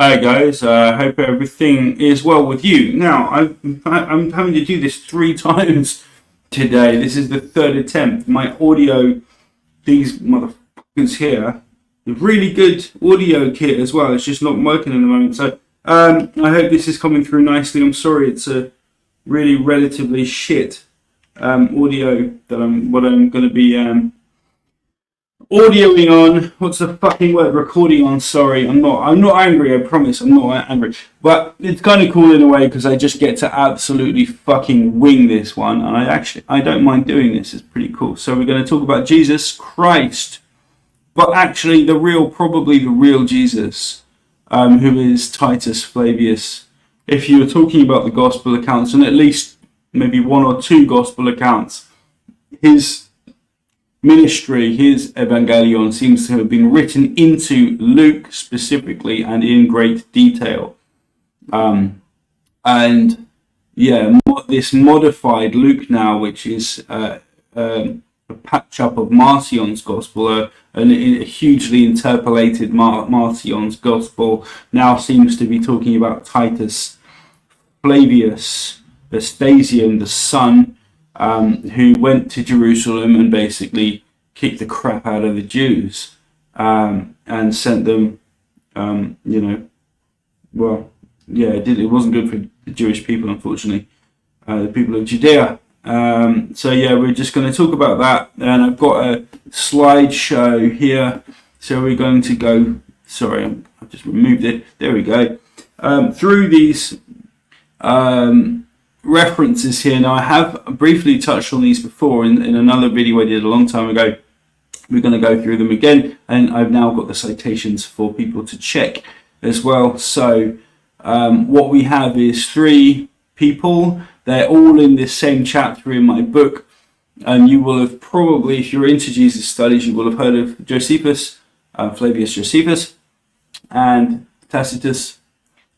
Hi guys, I hope everything is well with you. Now, I'm having to do this 3 times today. This is the third attempt. My audio, these motherfuckers here, the really good audio kit as well. It's just not working at the moment. So I hope this is coming through nicely. I'm sorry, it's a really relatively shit audio that I'm going to be audioing on. What's the fucking word? Recording on. Sorry, I'm not angry. I promise I'm not angry. But it's kind of cool in a way because I just get to absolutely fucking wing this one, and I don't mind doing this. It's pretty cool. So we're going to talk about Jesus Christ, but actually probably the real Jesus, who is Titus Flavius. If you were talking about the gospel accounts, and at least maybe one or two gospel accounts, his ministry, his evangelion, seems to have been written into Luke specifically and in great detail. And yeah, this modified Luke now, which is a patch up of Marcion's gospel, a hugely interpolated Marcion's gospel, now seems to be talking about Titus Flavius Vespasian, the son, who went to Jerusalem and basically kicked the crap out of the Jews, and sent them, it wasn't good for the Jewish people, unfortunately, the people of Judea. So yeah, we're just going to talk about that, and I've got a slideshow here, so we're going to go, sorry, I've just removed it, there we go, through these references here. Now, I have briefly touched on these before in another video I did a long time ago. We're going to go through them again, and I've now got the citations for people to check as well. So what we have is 3 people. They're all in this same chapter in my book, and you will have probably, if you're into Jesus studies, you will have heard of Josephus, Flavius Josephus, and Tacitus,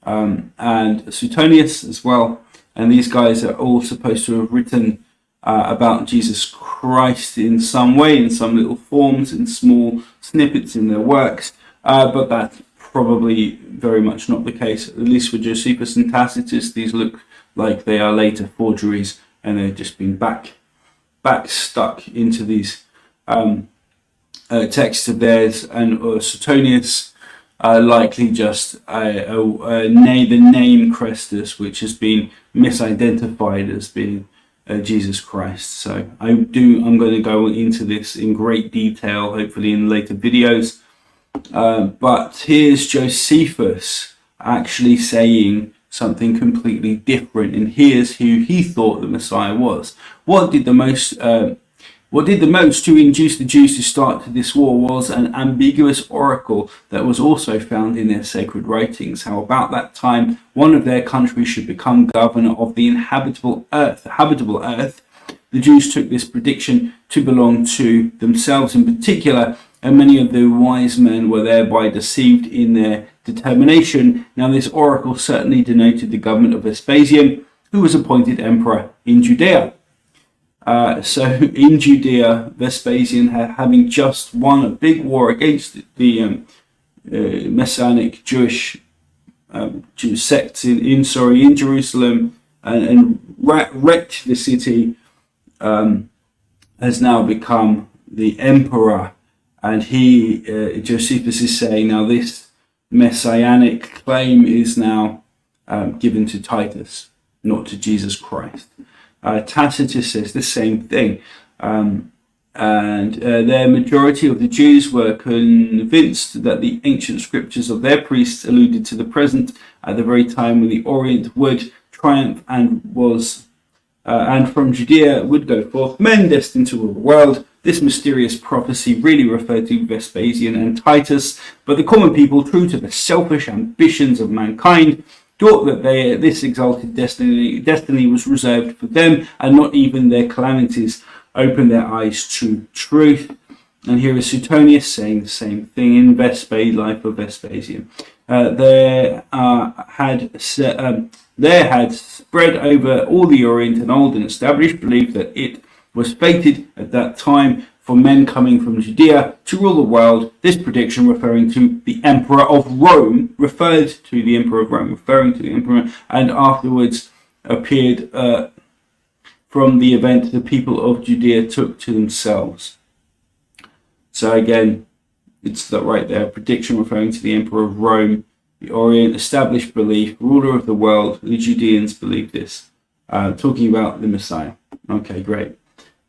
and Suetonius as well. And these guys are all supposed to have written about Jesus Christ in some way, in some little forms, in small snippets in their works. But that's probably very much not the case. At least for Josephus and Tacitus, these look like they are later forgeries, and they've just been back stuck into these texts of theirs. And Suetonius, likely just the name Christus, which has been misidentified as being Jesus Christ. So I'm going to go into this in great detail, hopefully in later videos. But here's Josephus actually saying something completely different, and here's who he thought the Messiah was. What did the most to induce the Jews to start this war was an ambiguous oracle that was also found in their sacred writings. How about that time one of their countries should become governor of the habitable earth. The Jews took this prediction to belong to themselves in particular, and many of the wise men were thereby deceived in their determination. Now, this oracle certainly denoted the government of Vespasian, who was appointed emperor in Judea. So in Judea, Vespasian, having just won a big war against the Messianic Jewish sects in Jerusalem, and wrecked the city, has now become the emperor. And Josephus is saying, now this messianic claim is now given to Titus, not to Jesus Christ. Tacitus says the same thing, and their majority of the Jews were convinced that the ancient scriptures of their priests alluded to the present at the very time when the Orient would triumph and from Judea would go forth men destined to rule the world. This mysterious prophecy really referred to Vespasian and Titus, but the common people, true to the selfish ambitions of mankind, thought that this exalted destiny was reserved for them, and not even their calamities opened their eyes to truth. And here is Suetonius saying the same thing in Life of Vespasian. There had spread over all the Orient an old and established belief that it was fated at that time for men coming from Judea to rule the world. This prediction, referring to the emperor of Rome, referred to the Emperor of Rome, referring to the Emperor, and afterwards appeared from the event the people of Judea took to themselves. So again, it's that right there, prediction referring to the Emperor of Rome, the Orient, established belief, ruler of the world. The Judeans believed this, talking about the Messiah. Okay, great.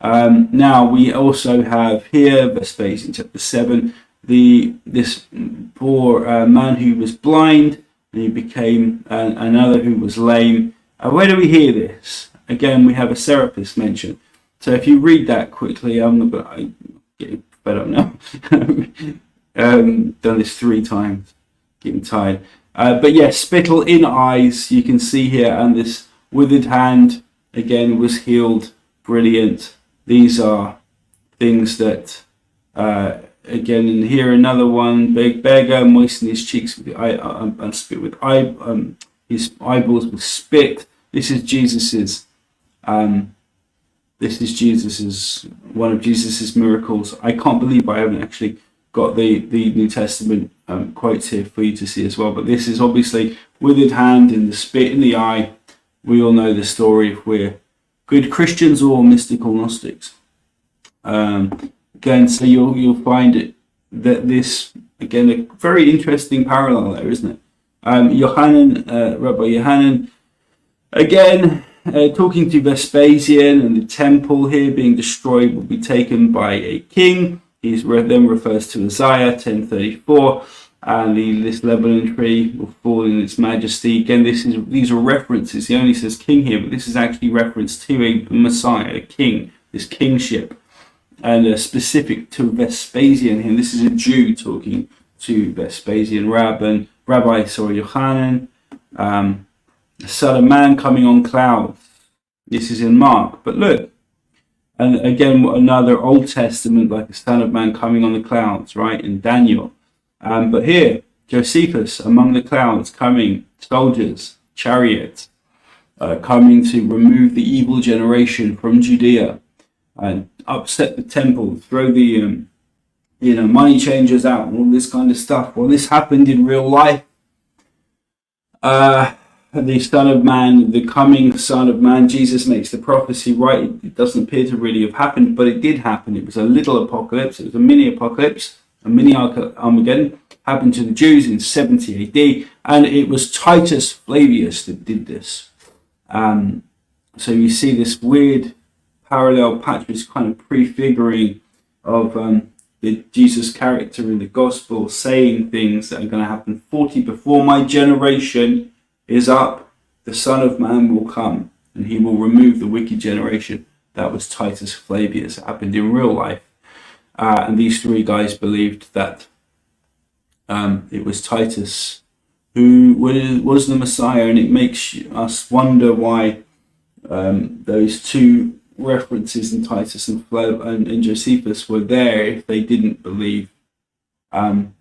Now we also have here, Vespasian chapter 7, this poor man who was blind, and he became another who was lame. Where do we hear this? Again, we have a Serapis mentioned. So if you read that quickly, I'm getting fed up now. Done this 3 times, getting tired. But yes, spittle in eyes, you can see here, and this withered hand again was healed. Brilliant. These are things that, again, and here another one. Beggar moistened his cheeks with his eyeballs with spit. This is Jesus's. This is Jesus's, one of Jesus's miracles. I can't believe I haven't actually got the New Testament quotes here for you to see as well. But this is obviously withered hand and the spit in the eye. We all know the story if we're good Christians or mystical Gnostics. Again, so you'll find it that this, again, a very interesting parallel there, isn't it? Rabbi Yohanan, again, talking to Vespasian, and the temple here being destroyed will be taken by a king. He then refers to Isaiah 10:34, and this Lebanon tree will fall in its majesty. Again, these are references. He only says king here, but this is actually reference to a Messiah, a king, this kingship, and specific to Vespasian here. This is a Jew talking to Vespasian, Rabbi Yohanan, the Son of Man coming on clouds. This is in Mark, but look, and again another Old Testament, like the Son of Man coming on the clouds, right, in Daniel. But here, Josephus among the clouds, coming, soldiers, chariots, coming to remove the evil generation from Judea and upset the temple, throw the money changers out, and all this kind of stuff. Well, this happened in real life. The Son of Man, the coming Son of Man, Jesus makes the prophecy right. It doesn't appear to really have happened, but it did happen. It was a little apocalypse. It was a mini apocalypse. A mini Armageddon happened to the Jews in 70 AD, and it was Titus Flavius that did this. So you see this weird parallel patch, this kind of prefiguring of the Jesus character in the gospel, saying things that are going to happen 40 before my generation is up. The Son of Man will come, and he will remove the wicked generation. That was Titus Flavius. It happened in real life. And these 3 guys believed that it was Titus who was the Messiah, and it makes us wonder why those 2 references in Titus and Josephus were there if they didn't believe that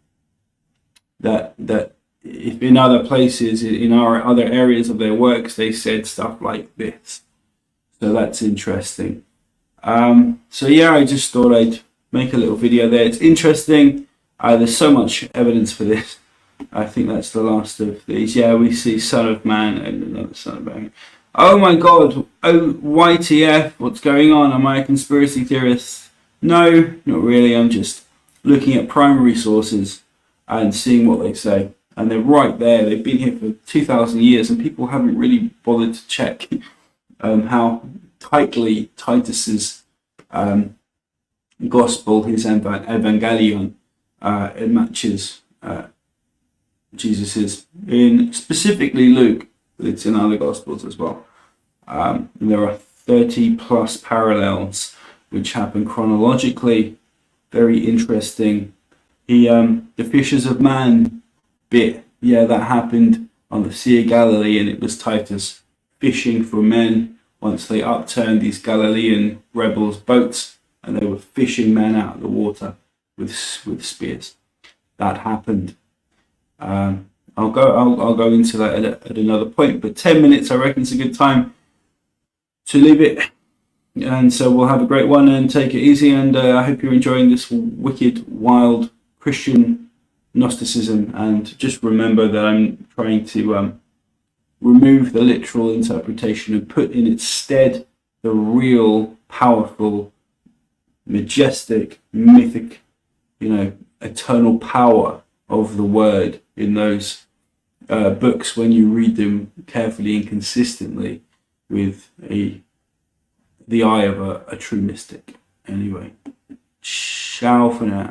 if in other places, in our other areas of their works, they said stuff like this. So that's interesting. So yeah, I just thought I'd make a little video there. It's interesting. There's so much evidence for this. I think that's the last of these. Yeah, we see Son of Man and another Son of Man. Oh my God. Oh, YTF. What's going on? Am I a conspiracy theorist? No, not really. I'm just looking at primary sources and seeing what they say. And they're right there. They've been here for 2,000 years, and people haven't really bothered to check how tightly Titus's gospel, his evangelion, it matches Jesus's in specifically Luke, but it's in other gospels as well. And there are 30 plus parallels which happen chronologically. Very interesting. The fishers of man bit, yeah, that happened on the Sea of Galilee, and it was Titus fishing for men once they upturned these Galilean rebels' boats, and they were fishing men out of the water with spears. That happened. I'll go into that at another point, but 10 minutes I reckon is a good time to leave it. And so we'll have a great one and take it easy, and I hope you're enjoying this wicked, wild Christian Gnosticism, and just remember that I'm trying to remove the literal interpretation and put in its stead the real, powerful, majestic, mythic, eternal power of the word in those books when you read them carefully and consistently with the eye of a true mystic. Anyway, ciao for now.